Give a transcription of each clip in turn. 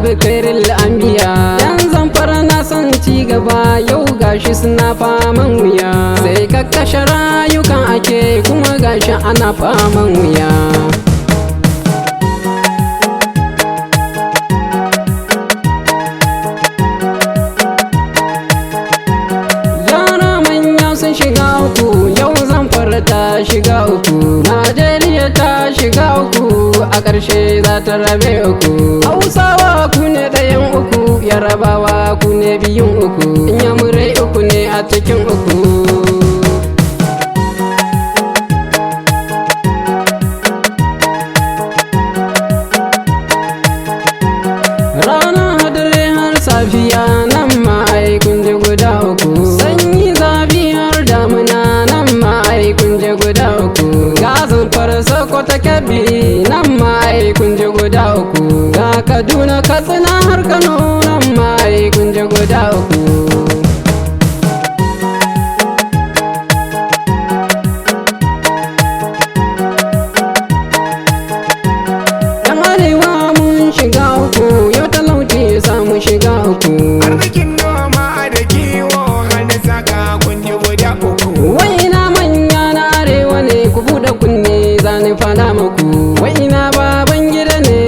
annabi kairil anbiya. Yan Zamfara na son ci gaba yau gashi suna faman wuya. Sai kakkashe rayukan ake kuma gashi ana faman wuya. Shiga uku yau Zamfara ta shiga uku, Najeriya ta shiga uku, a ƙarshe za ta rabe uku. Hausawa ku ne ɗayan uku, Yarabawa ku ne biyun uku, Inyamurai uku ne a cikin uku. Rana hadare har safiya nan ma ai kun je guda uku. Sanyi zafi har damuna nan ma ai kun je guda uku. Ga Zamfara Sokoto Kebbi nan ma ai kun je guda uku. Ga Kaduna Katsina har Kano nan ma ai kun je guda uku. Shiga uku yau talauci samu shiga uku. Arzikin noma da kiwo har da saka kun ji guda uku. Wai ina manya na arewa ne ku buɗe kunne zani fada muku. Wai ina Babangida ne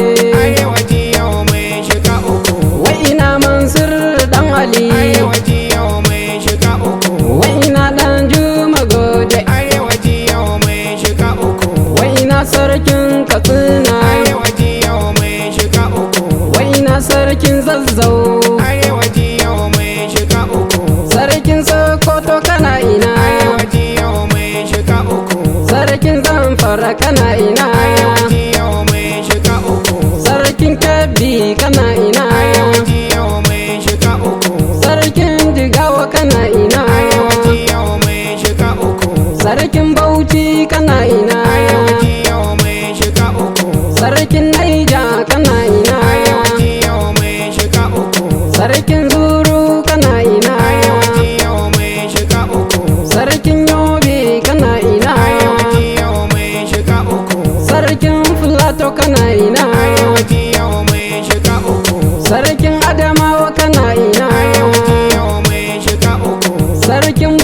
arewaci yau mai shiga uku. Wai ina Mansur dan Ali arewaci yau mai shiga uku. Wai ina dan Juma Gode arewaci yau mai shiga uku. Wai ina sarkin Katsina arewaci yau mai shiga uku. Wai ina sarkin Zazzau arewaci yau mai shiga uku. sarkin Sokoto kana ina arewaci yau mai shiga uku. sarkin Zamfara kana ina arewaci yau mai shiga uku. sarkin Kebbi kana ina arewaci yau mai shiga uku. sarkin Jigawa kana ina arewaci yau mai shiga uku. sarkin Bauchi kana ina arewaci yau mai shiga uku. sarkin Naija kana ina arewaci yau mai shiga uku. sarkin Zuru kana ina arewaci yau mai shiga uku. sarkin Yobe kana ina arewaci yau mai shiga uku. sarkin Filato kana ina arewaci yau mai shiga uku. sarkin Adamawa kana ina arewaci yau mai shiga uku. sarkin